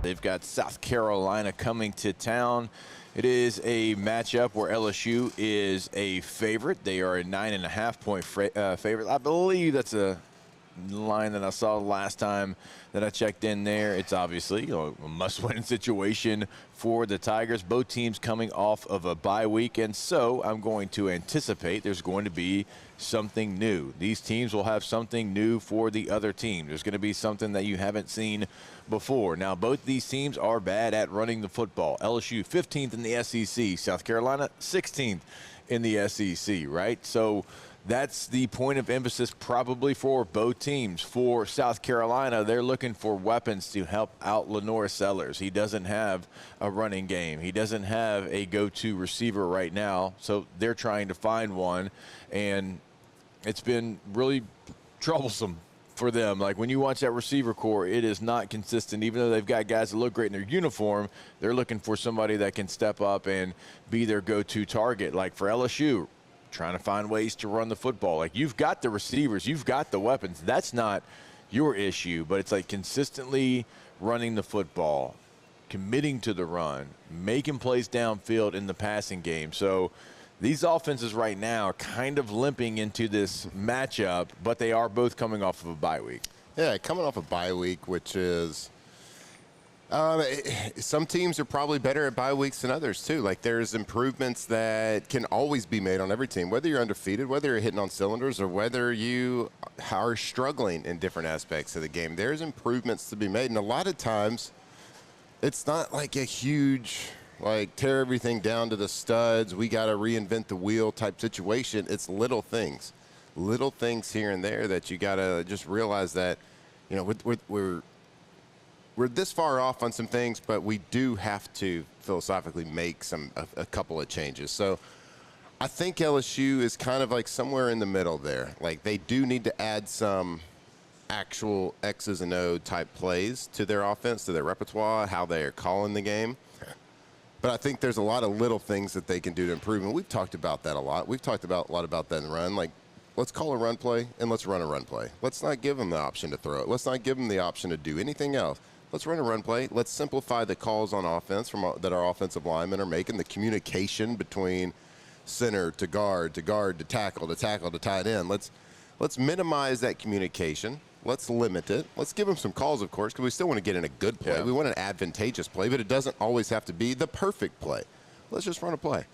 They've got South Carolina coming to town. It is a matchup where LSU is a favorite. They are a 9.5-point favorite. I believe that's a line that I saw last time that I checked in there. It's obviously a must-win situation for the Tigers. Both teams coming off of a bye week, and so I'm going to anticipate there's going to be something new. These teams will have something new for the other team. There's going to be something that you haven't seen before. Now, both these teams are bad at running the football. LSU 15th in the SEC. South Carolina 16th in the SEC, right? So that's the point of emphasis probably for both teams. For South Carolina, they're looking for weapons to help out Lenore Sellers. He doesn't have a running game. He doesn't have a go-to receiver right now, so they're trying to find one, and it's been really troublesome for them. Like, when you watch that receiver core, it is not consistent. Even though they've got guys that look great in their uniform, they're looking for somebody that can step up and be their go-to target. Like for LSU, trying to find ways to run the football. Like, you've got the receivers, you've got the weapons. That's not your issue, but it's like consistently running the football, committing to the run, making plays downfield in the passing game. So these offenses right now are kind of limping into this matchup, but they are both coming off of a bye week. Yeah, coming off a bye week, which is some teams are probably better at bye weeks than others, too. Like, there's improvements that can always be made on every team, whether you're undefeated, whether you're hitting on cylinders, or whether you are struggling in different aspects of the game. There's improvements to be made, and a lot of times it's not like a huge, like, tear everything down to the studs, we got to reinvent the wheel type situation. It's little things here and there that you got to just realize that, you know, we're this far off on some things, but we do have to philosophically make a couple of changes. So I think LSU is kind of like somewhere in the middle there. Like, they do need to add some actual X's and O type plays to their offense, to their repertoire, how they are calling the game. But I think there's a lot of little things that they can do to improve, and we've talked about that a lot. We've talked a lot about that in the run. Like, let's call a run play, and let's run a run play. Let's not give them the option to throw it. Let's not give them the option to do anything else. Let's run a run play. Let's simplify the calls on offense that our offensive linemen are making, the communication between center to guard to tackle to tight end. Let's minimize that communication. Let's limit it. Let's give them some calls, of course, because we still want to get in a good play. Yeah. We want an advantageous play, but it doesn't always have to be the perfect play. Let's just run a play.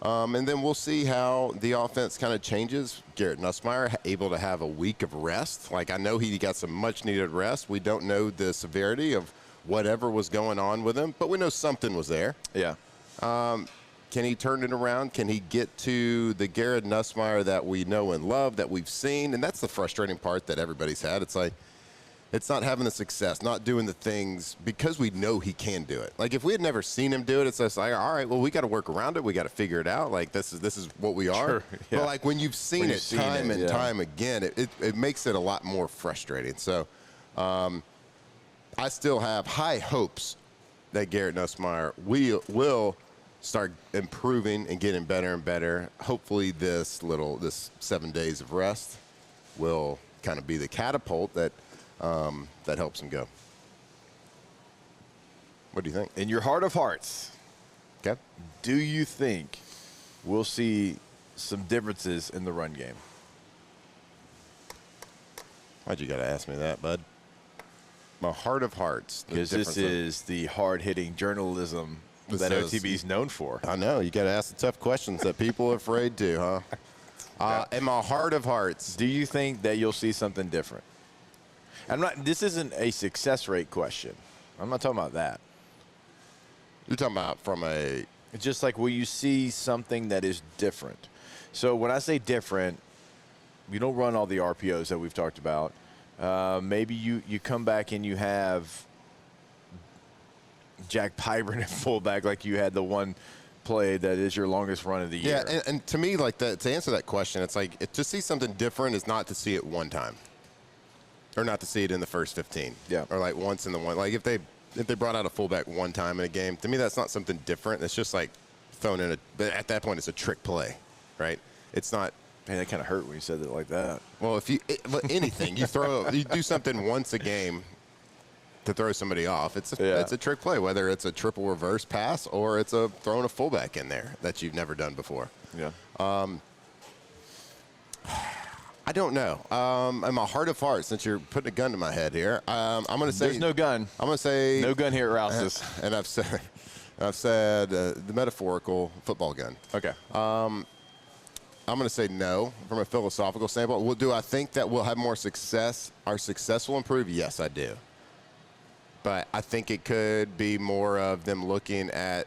And then we'll see how the offense kind of changes. Garrett Nussmeier able to have a week of rest. Like, I know he got some much-needed rest. We don't know the severity of whatever was going on with him, but we know something was there. Yeah. Can he turn it around? Can he get to the Garrett Nussmeier that we know and love, that we've seen? And that's the frustrating part that everybody's had. It's like, it's not having the success, not doing the things because we know he can do it. Like, if we had never seen him do it, it's just like, all right, well, we got to work around it. We got to figure it out. Like, this is what we are. Sure, yeah. But, like, when you've seen it time and time again, it makes it a lot more frustrating. So I still have high hopes that Garrett Nussmeier will start improving and getting better and better. Hopefully this 7 days of rest will kind of be the catapult that helps him go. What do you think? In your heart of hearts, okay, do you think we'll see some differences in the run game? Why'd you got to ask me that, bud? My heart of hearts. Because this is the hard-hitting journalism that OTB is known for. I know. You got to ask the tough questions that people are afraid to, huh? In my heart of hearts. Do you think that you'll see something different? This isn't a success rate question. I'm not talking about that. You're talking about from a... It's just like, will you see something that is different? So when I say different, you don't run all the RPOs that we've talked about. Maybe you come back and you have Jack Pyburn at fullback, like you had the one play that is your longest run of the year. Yeah, and to me, like, to answer that question, it's like, to see something different is not to see it one time. Or not to see it in the first 15. Yeah. Or, like, once in the one. Like, if they brought out a fullback one time in a game, to me that's not something different. It's just, like, thrown in but at that point it's a trick play, right? It's not. Man, that kind of hurt when you said it like that. Well, anything, you do something once a game, to throw somebody off. It's a trick play, whether it's a triple reverse pass or it's a throwing a fullback in there that you've never done before. Yeah. I don't know. In my heart of hearts, since you're putting a gun to my head here, I'm going to say there's no gun. I'm going to say no gun here at Rouse's. And I've said the metaphorical football gun. Okay. I'm going to say no from a philosophical standpoint. Well, do I think that we'll have more success? Our success will improve? Yes, I do. But I think it could be more of them looking at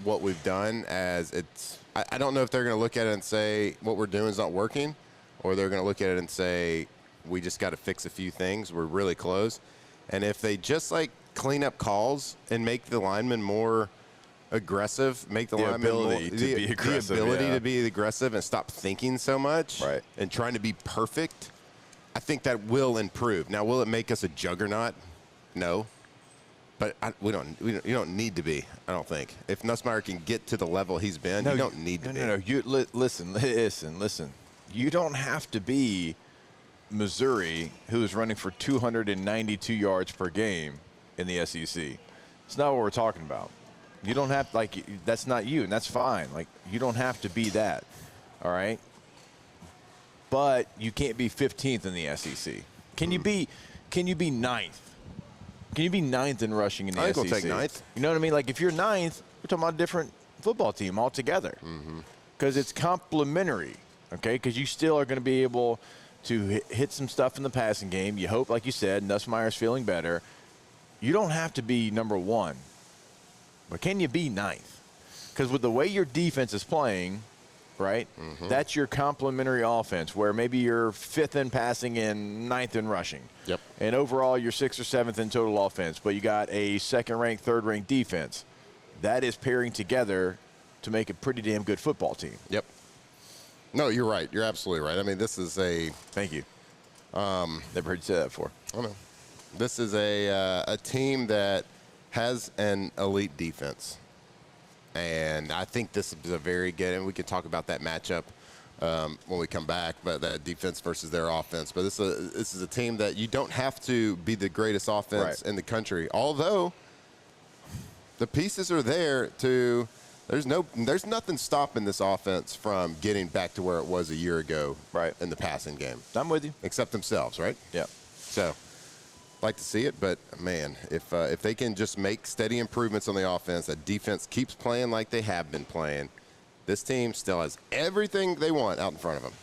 what we've done as it's. I don't know if they're going to look at it and say what we're doing is not working, or they're going to look at it and say we just got to fix a few things. We're really close. And if they just like clean up calls and make the linemen more aggressive, make the linemen ability to be aggressive, the ability to be aggressive and stop thinking so much right. and trying to be perfect, I think that will improve. Now, will it make us a juggernaut? No. But you don't need to be, I don't think. If Nussmeier can get to the level he's been, you don't need to be. No. Listen. You don't have to be Missouri, who is running for 292 yards per game in the SEC. It's not what we're talking about. You don't have, that's not you, and that's fine. You don't have to be that, all right? But you can't be 15th in the SEC. Can you be 9th? Can you be 9th in rushing in the SEC? I think we'll take 9th. You know what I mean? If you're 9th, we're talking about a different football team altogether. Because it's complementary, okay? Because you still are going to be able to hit some stuff in the passing game. You hope, like you said, Nussmeier's feeling better. You don't have to be number 1. But can you be 9th? Because with the way your defense is playing, right, that's your complementary offense, where maybe you're 5th in passing and 9th in rushing. Yep. And overall, you're 6th or 7th in total offense, but you got a second-ranked, third-ranked defense. That is pairing together to make a pretty damn good football team. Yep. No, you're right. You're absolutely right. I mean, this is a – Thank you. Never heard you say that before. I know. This is a team that has an elite defense. And I think this is a very good – and we can talk about that matchup when we come back, but that defense versus their offense. But this is a team that you don't have to be the greatest offense in the country, although the pieces are there to – there's nothing stopping this offense from getting back to where it was a year ago in the passing game. I'm with you. Except themselves, right? Yeah. So – like to see it, but man, if they can just make steady improvements on the offense, that defense keeps playing like they have been playing, this team still has everything they want out in front of them.